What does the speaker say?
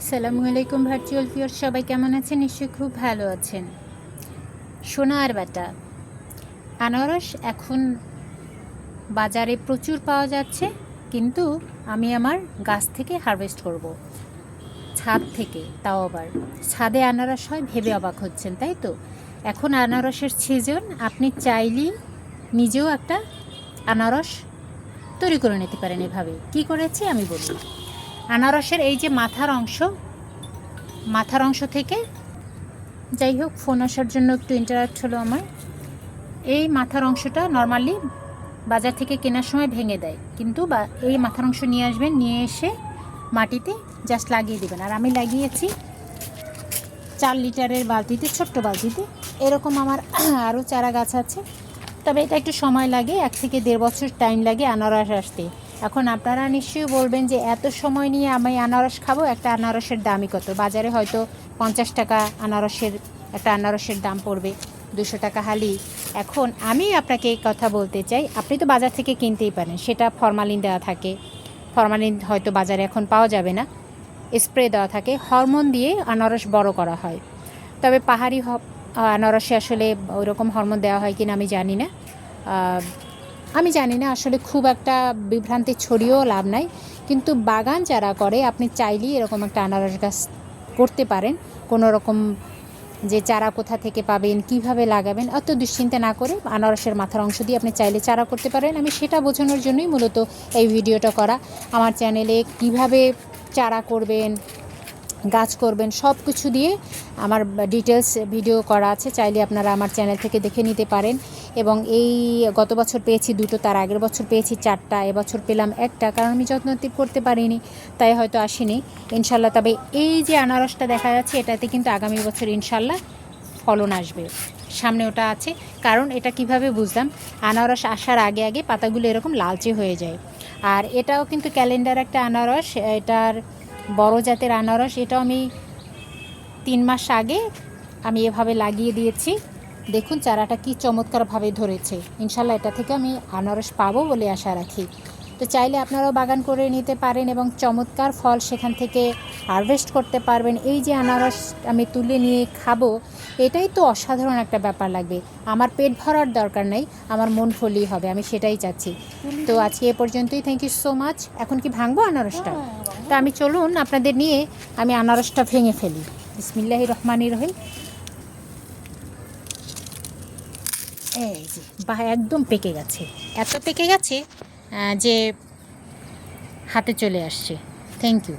আসসালামু আলাইকুম virtual viewer, সবাই কেমন আছেন? নিশ্চয়ই খুব ভালো আছেন। সোনার বাটা আনারস এখন বাজারে প্রচুর পাওয়া যাচ্ছে, কিন্তু আমি আমার গাছ থেকে হারভেস্ট করব, ছাদ থেকে। তাও আবার ছাদে আনারস হয় ভেবে অবাক হচ্ছেন, তাই তো? এখন আনারসের সিজন, আপনি চাইলেই নিজেও একটা আনারস তৈরি করে নিতে পারেন। এভাবে কি করেছি আমি বলি। আনারসের এই যে মাথার অংশ থেকে, যাই হোক, ফোন আসার জন্য একটু ইন্টারাপ্ট হলো আমার। এই মাথার অংশটা নর্মালি বাজার থেকে কেনার সময় ভেঙে দেয়, কিন্তু এই মাথার অংশ নিয়ে আসবেন, নিয়ে এসে মাটিতে জাস্ট লাগিয়ে দেবেন। আর আমি লাগিয়েছি 4 লিটারের বালতিতে, ছোট্ট বালতিতে। এরকম আমার আরও চারা গাছ আছে, তবে এটা একটু সময় লাগে, 1 থেকে 1.5 বছর টাইম লাগে আনারস আসতে। এখন আপনারা নিশ্চয়ই বলবেন যে এত সময় নিয়ে আমি আনারস খাবো, একটা আনারসের দামই কত? বাজারে হয়তো 50 টাকা একটা আনারসের দাম পড়বে, 200 টাকা হালি। এখন আমি আপনাকে এই কথা বলতে চাই, আপনি তো বাজার থেকে কিনতেই পারেন, সেটা ফরমালিন দেওয়া থাকে। ফরমালিন হয়তো বাজারে এখন পাওয়া যাবে না, স্প্রে দেওয়া থাকে, হরমোন দিয়ে আনারস বড় করা হয়। তবে পাহাড়ি আনারসে আসলে ওই রকম হরমোন দেওয়া হয় কিনা আমি জানি না আসলে। খুব একটা বিভ্রান্তি ছড়িয়েও লাভ নাই। কিন্তু বাগান যারা করে, আপনি চাইলেই এরকম একটা আনারস গাছ করতে পারেন। কোনো রকম যে চারা কোথা থেকে পাবেন, কিভাবে লাগাবেন, অত দুশ্চিন্তা না করে আনারসের মাথার অংশ দিয়ে আপনি চাইলে চারা করতে পারেন। আমি সেটা বোঝানোর জন্যই মূলত এই ভিডিওটা করা। আমার চ্যানেলে কিভাবে চারা করবেন, গাছ করবেন, সব কিছু দিয়ে আমার ডিটেলস ভিডিও করা আছে, চাইলে আপনারা আমার চ্যানেল থেকে দেখে নিতে পারেন। এবং এই গত বছর পেয়েছি 2টো, তার আগের বছর পেয়েছি 4টা, এবছর পেলাম 1টা, কারণ আমি যত্ন করতে পারিনি, তাই হয়তো আসেনি ইনশাল্লাহ। তবে এই যে আনারসটা দেখা যাচ্ছে, এটাতে কিন্তু আগামী বছর ইনশাল্লাহ ফলন আসবে। সামনে ওটা আছে। কারণ এটা কিভাবে বুঝলাম, আনারস আসার আগে আগে পাতাগুলো এরকম লালচে হয়ে যায়। আর এটাও কিন্তু ক্যালেন্ডার একটা আনারস, এটার বড় জাতের আনারস। এটাও আমি 3 মাস আগে আমি এভাবে লাগিয়ে দিয়েছি। দেখুন চারাটা কি চমৎকারভাবে ধরেছে। ইনশাল্লাহ এটা থেকে আমি আনারস পাবো বলে আশা রাখি। তো চাইলে আপনারাও বাগান করে নিতে পারেন এবং চমৎকার ফল সেখান থেকে হারভেস্ট করতে পারবেন। এই যে আনারস আমি তুলে নিয়ে খাবো, এটাই তো অসাধারণ একটা ব্যাপার লাগবে। আমার পেট ভরার দরকার নেই, আমার মন ফুলই হবে, আমি সেটাই চাচ্ছি। তো আজকে এ পর্যন্তই। Thank you so much. এখন কি ভাঙবো আনারসটা? তা আমি চলুন আপনাদের নিয়ে আমি আনারসটা ভেঙে ফেলি। বিসমিল্লাহির রহমানির রহিম। এই যে একদম পেকে গেছে, এত পেকে গেছে যে হাতে চলে আসছে। Thank you.